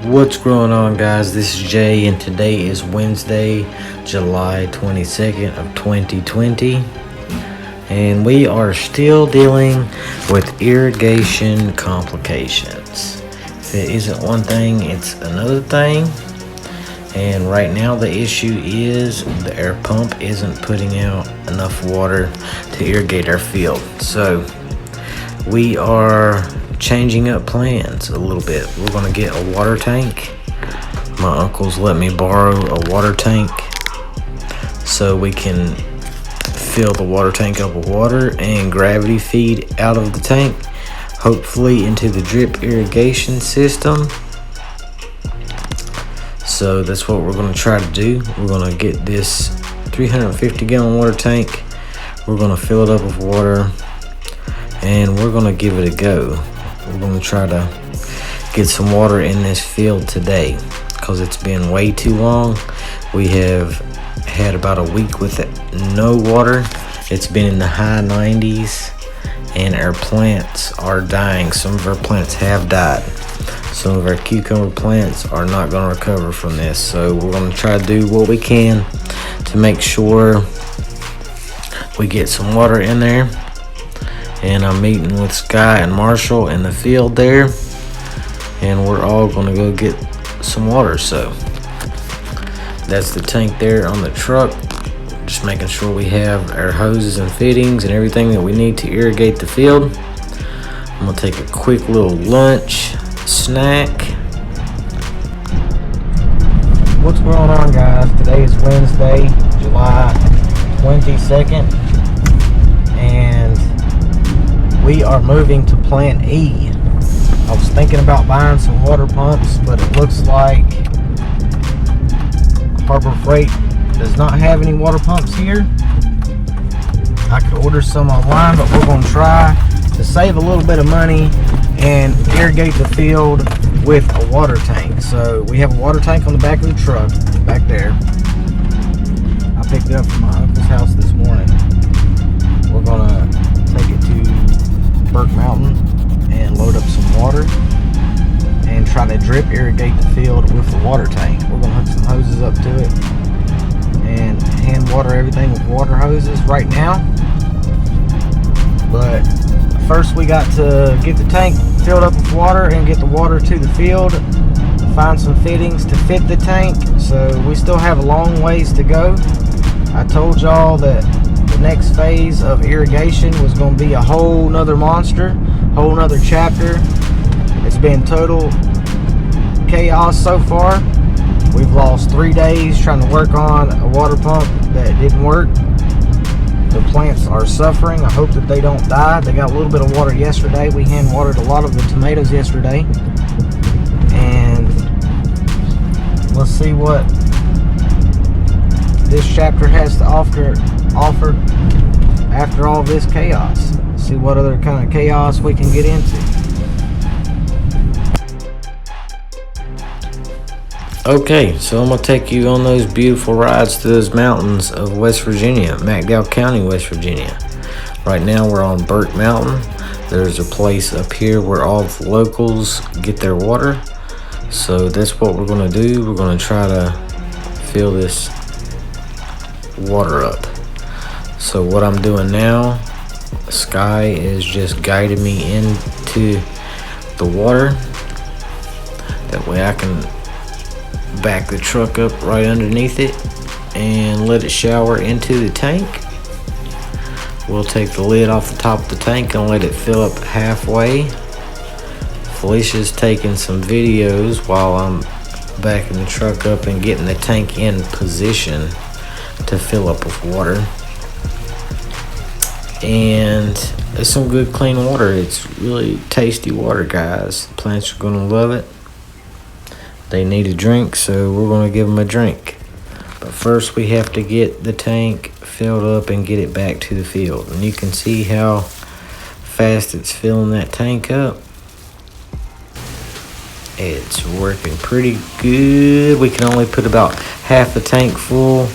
What's going on, guys? This is Jay, and today is Wednesday, July 22nd of 2020, and we are still dealing with irrigation complications. If it isn't one thing, it's another thing. And right now the issue is the air pump isn't putting out enough water to irrigate our field. So we are changing up plans a little bit. We're going to get a water tank. My uncle's let me borrow a water tank so we can fill the water tank up with water and gravity feed out of the tank, hopefully into the drip irrigation system. So that's what we're going to try to do. We're going to get this 350 gallon water tank. We're going to fill it up with water and we're going to give it a go. We're going to try to get some water in this field today because it's been way too long. We have had about a week with no water. It's been in the high 90s and our plants are dying. Some of our plants have died. Some of our cucumber plants are not going to recover from this. So we're going to try to do what we can to make sure we get some water in there. And I'm meeting with Sky and Marshall in the field there, and we're all going to go get some water. So that's the tank there on the truck, just making sure we have our hoses and fittings and everything that we need to irrigate the field. I'm going to take a quick little lunch snack. What's going on, guys? Today is Wednesday, July 22nd, and we are moving to Plan E. I was thinking about buying some water pumps, but it looks like Harbor Freight does not have any water pumps here. I could order some online, but we're going to try to save a little bit of money and irrigate the field with a water tank. So we have a water tank on the back of the truck, back there. I picked it up from my uncle's house this morning. We're going to take it to Burke Mountain and load up some water and try to drip irrigate the field with the water tank. We're going to hook some hoses up to it and hand water everything with water hoses right now. But first we got to get the tank filled up with water and get the water to the field, find some fittings to fit the tank. So we still have a long ways to go. I told y'all that the next phase of irrigation was going to be a whole nother monster, whole nother chapter. It's been total chaos so far. We've lost 3 days trying to work on a water pump that didn't work. The plants are suffering. I hope that they don't die. They got a little bit of water yesterday. We hand watered a lot of the tomatoes yesterday, and let's see what this chapter has to offer after all this chaos. See what other kind of chaos we can get into. Okay, so I'm going to take you on those beautiful rides to those mountains of West Virginia, McDowell County, West Virginia. Right now we're on Burke Mountain. There's a place up here where all the locals get their water. So that's what we're going to do. We're going to try to fill this water up. So what I'm doing now, Sky is just guiding me into the water. That way I can back the truck up right underneath it and let it shower into the tank. We'll take the lid off the top of the tank and let it fill up halfway. Felicia's taking some videos while I'm backing the truck up and getting the tank in position to fill up with water. And it's some good clean water. It's really tasty water, guys. The plants are gonna love it. They need a drink, so we're gonna give them a drink. But first we have to get the tank filled up and get it back to the field. And you can see how fast it's filling that tank up. It's working pretty good. We can only put about half the tank full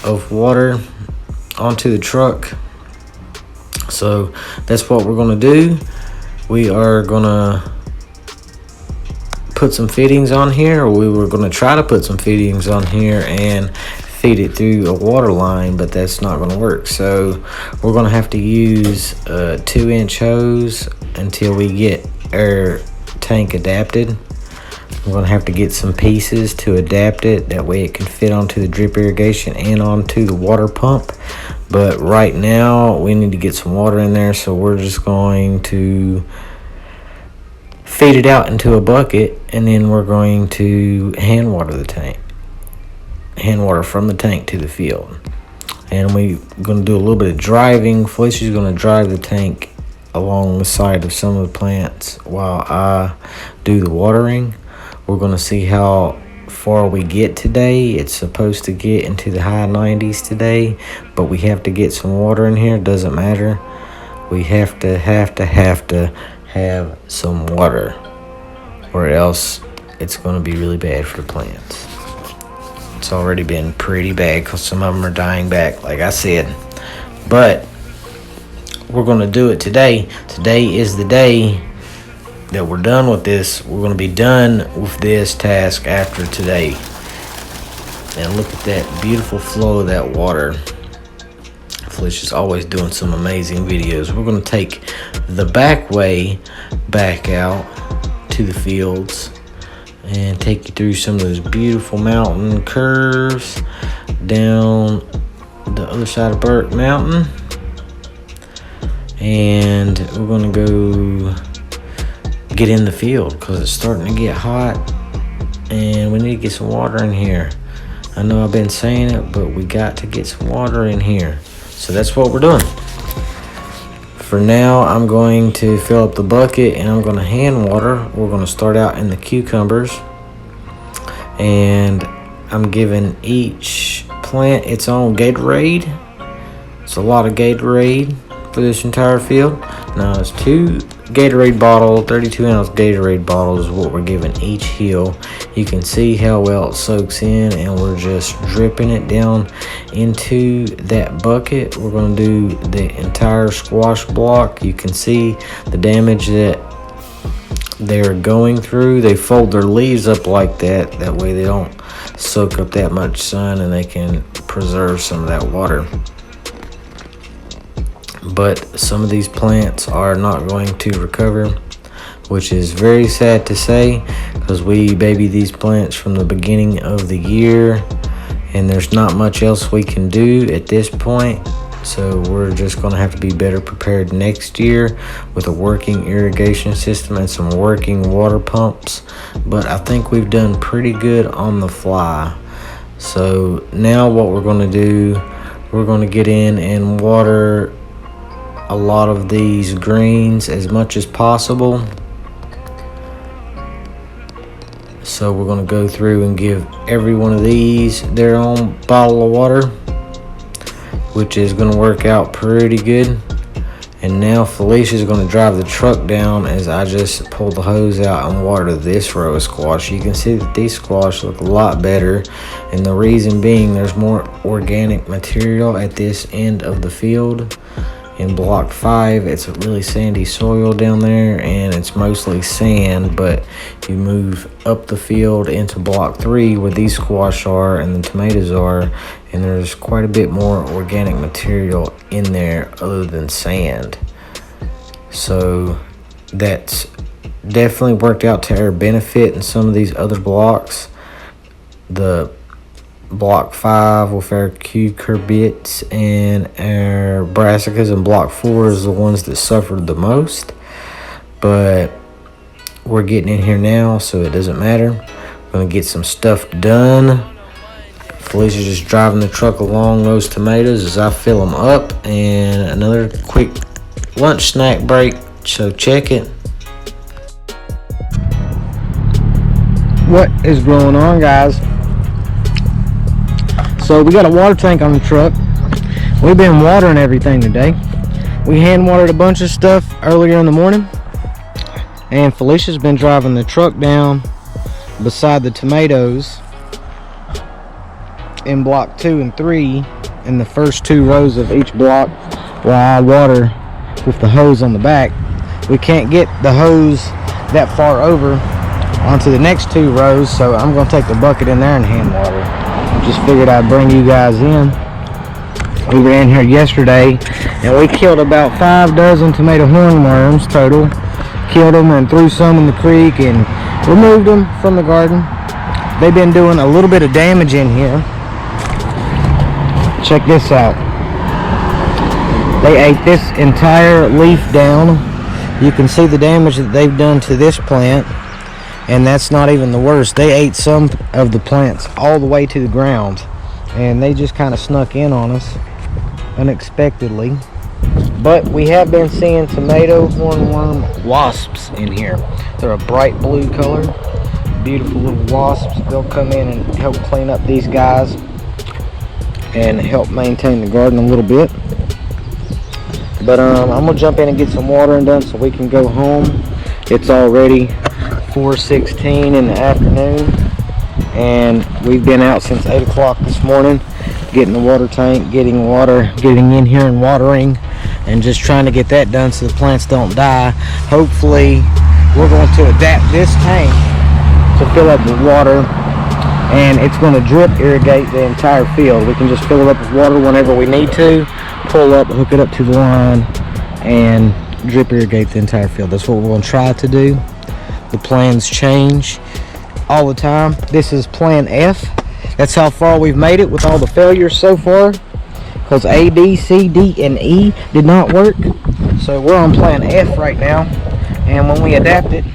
of water onto the truck. So that's what we're going to do. We are going to put some fittings on here, or we were going to try to put some fittings on here and feed it through a water line, but that's not going to work. So we're going to have to use a 2-inch hose until we get our tank adapted. We're going to have to get some pieces to adapt it, that way it can fit onto the drip irrigation and onto the water pump. But right now we need to get some water in there, so we're just going to feed it out into a bucket, and then we're going to hand water the tank. Hand water from the tank to the field. And we're going to do a little bit of driving. Felicia's going to drive the tank along the side of some of the plants while I do the watering. We're going to see how far we get today. It's supposed to get into the high 90s today, but we have to get some water in here. Doesn't matter. We have to have some water, or else it's going to be really bad for the plants. It's already been pretty bad because some of them are dying back, like I said. But we're going to do it today. Today is the day that we're done with this. We're going to be done with this task after today. And look at that beautiful flow of that water. Felicia's always doing some amazing videos. We're going to take the back way back out to the fields and take you through some of those beautiful mountain curves down the other side of Burke Mountain. And we're going to go get in the field because it's starting to get hot and we need to get some water in here. I know I've been saying it, but we got to get some water in here. So that's what we're doing. For now, I'm going to fill up the bucket and I'm going to hand water. We're going to start out in the cucumbers. And I'm giving each plant its own Gatorade. It's a lot of Gatorade for this entire field. Now it's 2 Gatorade bottle, 32-ounce Gatorade bottles is what we're giving each hill. You can see how well it soaks in, and we're just dripping it down into that bucket. We're going to do the entire squash block. You can see the damage that they're going through. They fold their leaves up like that. That way they don't soak up that much sun and they can preserve some of that water. But some of these plants are not going to recover, which is very sad to say, because we baby these plants from the beginning of the year and there's not much else we can do at this point. So we're just going to have to be better prepared next year with a working irrigation system and some working water pumps. But I think we've done pretty good on the fly. So now what we're going to do, we're going to get in and water a lot of these greens as much as possible. So we're going to go through and give every one of these their own bottle of water, which is going to work out pretty good. And now Felicia's going to drive the truck down as I just pull the hose out and water this row of squash. You can see that these squash look a lot better, and the reason being there's more organic material at this end of the field. In block 5, it's a really sandy soil down there and it's mostly sand, but you move up the field into block 3 where these squash are and the tomatoes are, and there's quite a bit more organic material in there other than sand. So that's definitely worked out to our benefit in some of these other blocks. The block 5 with our cucurbits and our brassicas, and block 4 is the ones that suffered the most. But we're getting in here now, so it doesn't matter. We're going to get some stuff done. Felicia's just driving the truck along those tomatoes as I fill them up, and another quick lunch snack break, so check it. What is going on, guys? So we got a water tank on the truck. We've been watering everything today. We hand watered a bunch of stuff earlier in the morning, and Felicia's been driving the truck down beside the tomatoes in block 2 and 3 in the first 2 rows of each block while I water with the hose on the back. We can't get the hose that far over onto the next 2 rows. So I'm going to take the bucket in there and hand water. Just figured I'd bring you guys in. We were in here yesterday and we killed about 5 dozen tomato hornworms total. Killed them and threw some in the creek and removed them from the garden. They've been doing a little bit of damage in here. Check this out. They ate this entire leaf down. You can see the damage that they've done to this plant, and that's not even the worst. They ate some of the plants all the way to the ground, and they just kind of snuck in on us unexpectedly. But we have been seeing tomato hornworm wasps in here. They're a bright blue color, beautiful little wasps. They'll come in and help clean up these guys and help maintain the garden a little bit. But I'm gonna jump in and get some watering done so we can go home. It's already 4:16 in the afternoon, and we've been out since 8 o'clock this morning, getting the water tank, getting in here and watering, and just trying to get that done so the plants don't die. Hopefully, we're going to adapt this tank to fill up with water, and it's going to drip irrigate the entire field. We can just fill it up with water whenever we need to, pull up, hook it up to the line, and drip irrigate the entire field. That's what we're going to try to do. The plans change all the time. This is plan F. That's how far we've made it with all the failures so far, because A, B, C, D, and E did not work. So we're on plan F right now, and when we adapt it,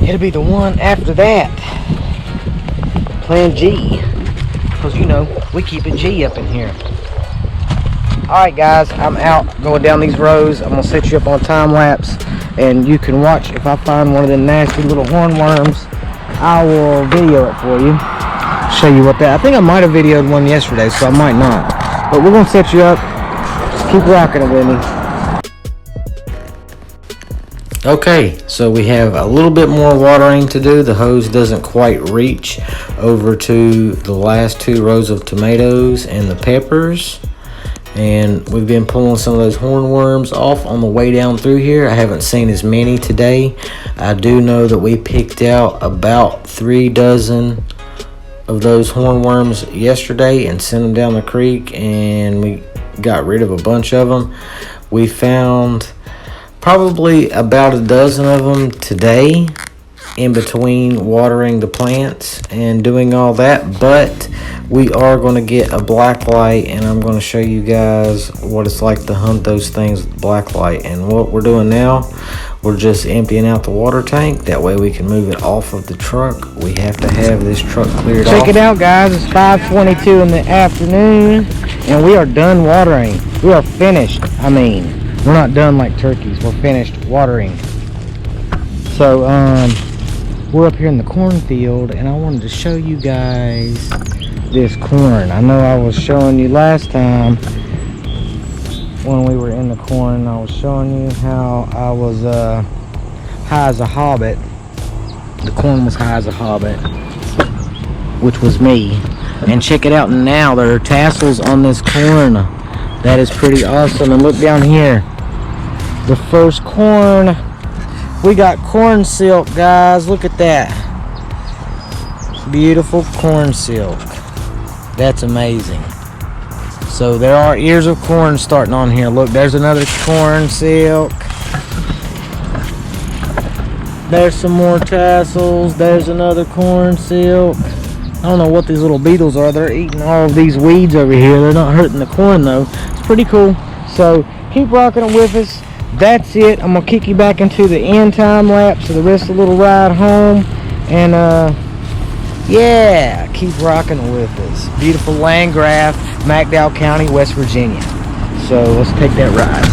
it'll be the one after that, plan G, because you know we keep it G up in here. Alright guys, I'm out going down these rows. I'm gonna set you up on time lapse, and you can watch. If I find one of the nasty little hornworms, I will video it for you, show you what that. I think I might have videoed one yesterday, so I might not, but we're gonna set you up. Just keep rocking it with me. Okay, so we have a little bit more watering to do. The hose doesn't quite reach over to the last 2 rows of tomatoes and the peppers, and we've been pulling some of those hornworms off on the way down through here. I haven't seen as many today. I do know that we picked out about 3 dozen of those hornworms yesterday and sent them down the creek, and we got rid of a bunch of them. We found probably about a dozen of them today in between watering the plants and doing all that, but we are going to get a black light, and I'm going to show you guys what it's like to hunt those things with black light. And what we're doing now, we're just emptying out the water tank. That way we can move it off of the truck. We have to have this truck cleared off. Check it out guys, it's 5:22 in the afternoon, and we are done watering. We are finished. I mean, we're not done like turkeys. We're finished watering. So we're up here in the cornfield, and I wanted to show you guys this corn. I know I was showing you last time when we were in the corn. I was showing you how I was high as a hobbit. The corn was high as a hobbit, which was me. And check it out now, there are tassels on this corn. That is pretty awesome. And look down here, the first corn. We got corn silk, guys. Look at that. Beautiful corn silk. That's amazing. So there are ears of corn starting on here. Look, there's another corn silk. There's some more tassels. There's another corn silk. I don't know what these little beetles are. They're eating all of these weeds over here. They're not hurting the corn though. It's pretty cool. So keep rocking it with us. That's it. I'm gonna kick you back into the end time lapse of the rest of the little ride home, and yeah, keep rocking with us. Beautiful Landgraf, McDowell County, West Virginia. So let's take that ride.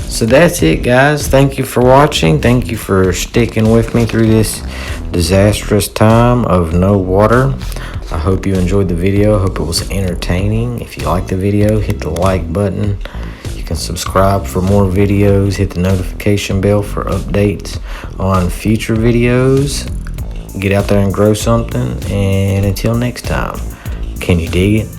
So that's it guys. Thank you for watching. Thank you for sticking with me through this disastrous time of no water. I hope you enjoyed the video. I hope it was entertaining. If you liked the video, hit the like button. You can subscribe for more videos. Hit the notification bell for updates on future videos. Get out there and grow something. And until next time, can you dig it?